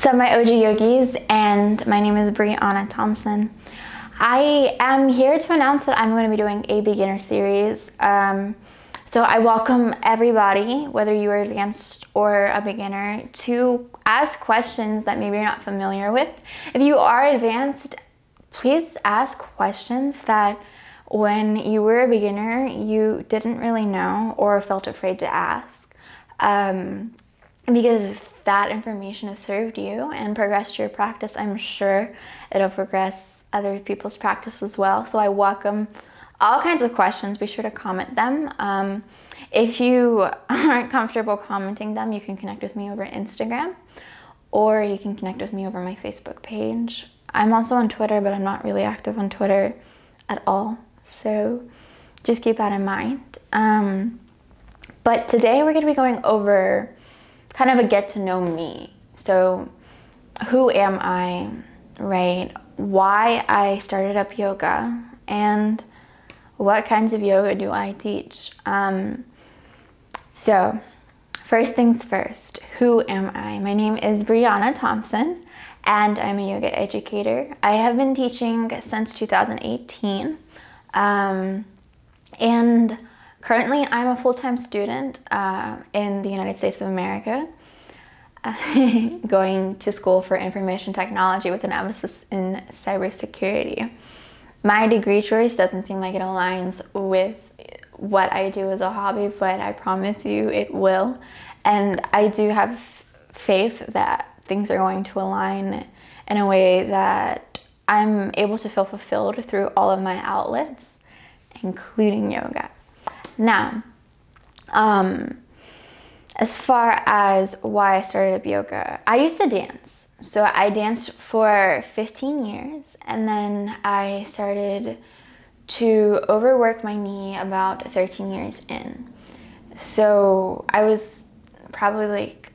Sup my OG Yogis, and my name is Brianna Thompson. I am here to announce that I'm going to be doing a beginner series. So I welcome everybody, whether you are advanced or a beginner, to ask questions that maybe you're not familiar with. If you are advanced, please ask questions that when you were a beginner you didn't really know or felt afraid to ask. Because if that information has served you and progressed your practice, I'm sure it'll progress other people's practice as well. So I welcome all kinds of questions. Be sure to comment them. If you aren't comfortable commenting them, you can connect with me over Instagram, or you can connect with me over my Facebook page. I'm also on Twitter, but I'm not really active on Twitter at all. So just keep that in mind. But today we're going to be going over kind of a get to know me. So who am I, right? Why I started up yoga, and what kinds of yoga do I teach? So first things first, who am I? My name is Brianna Thompson, and I'm a yoga educator. I have been teaching since 2018, and currently I'm a full-time student in the United States of America, going to school for information technology with an emphasis in cybersecurity. My degree choice doesn't seem like it aligns with what I do as a hobby, but I promise you it will. And I do have faith that things are going to align in a way that I'm able to feel fulfilled through all of my outlets, including yoga. Now, as far as why I started up yoga, I used to dance. So I danced for 15 years, and then I started to overwork my knee about 13 years in. So I was probably like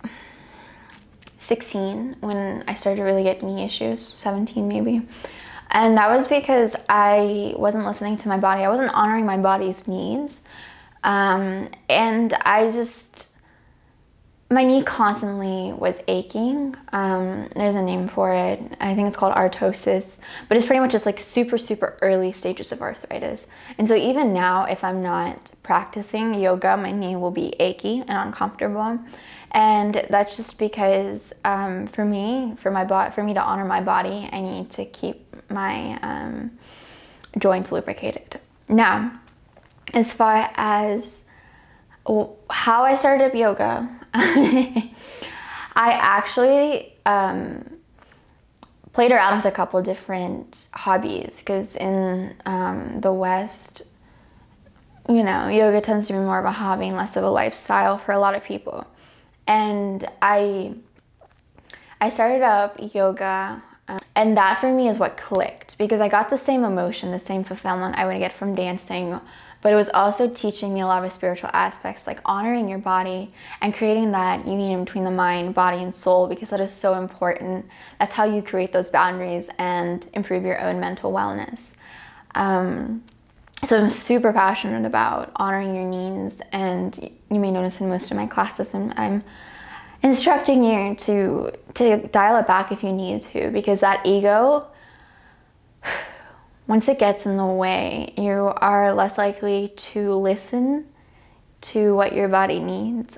16 when I started to really get knee issues, 17 maybe. And that was because I wasn't listening to my body. I wasn't honoring my body's needs. And my knee constantly was aching. There's a name for it. I think it's called arthrosis, but it's pretty much just like super early stages of arthritis. And so even now, if I'm not practicing yoga, my knee will be achy and uncomfortable. And that's just because for me to honor my body, I need to keep my joints lubricated. Now, as far as how I started up yoga, I actually played around with a couple different hobbies, because in the West, you know, yoga tends to be more of a hobby and less of a lifestyle for a lot of people. And I started up yoga, and that for me is what clicked, because I got the same emotion, the same fulfillment I would get from dancing, but it was also teaching me a lot of spiritual aspects, like honoring your body and creating that union between the mind, body, and soul, because that is so important. That's how you create those boundaries and improve your own mental wellness. So I'm super passionate about honoring your needs, and you may notice in most of my classes I'm instructing you to dial it back if you need to, because that ego, once it gets in the way, you are less likely to listen to what your body needs,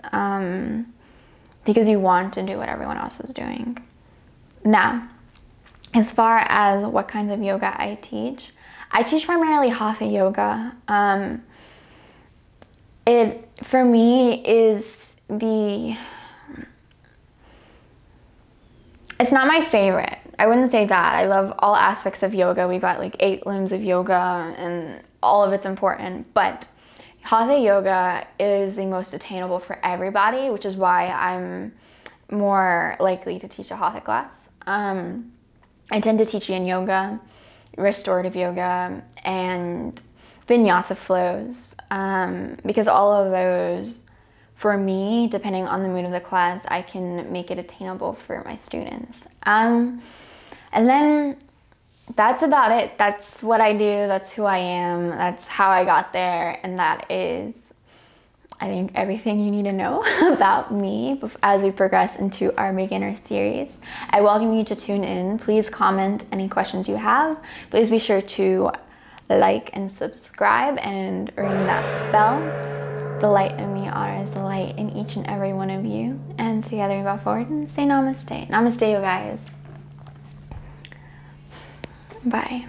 because you want to do what everyone else is doing. Now, as far as what kinds of yoga I teach primarily hatha yoga. It, for me, is it's not my favorite. I wouldn't say that. I love all aspects of yoga. We've got like 8 limbs of yoga, and all of it's important. But hatha yoga is the most attainable for everybody, which is why I'm more likely to teach a hatha class. I tend to teach yin yoga, restorative yoga, and vinyasa flows, because all of those, for me, depending on the mood of the class, I can make it attainable for my students. And then that's about it. That's what I do. That's who I am. That's how I got there. And that is I think, everything you need to know about me as we progress into our beginner series. I welcome you to tune in. Please comment any questions you have. Please be sure to like and subscribe and ring that bell. The light in me honors the light in each and every one of you. And together we bow forward and say namaste. Namaste, you guys. Bye.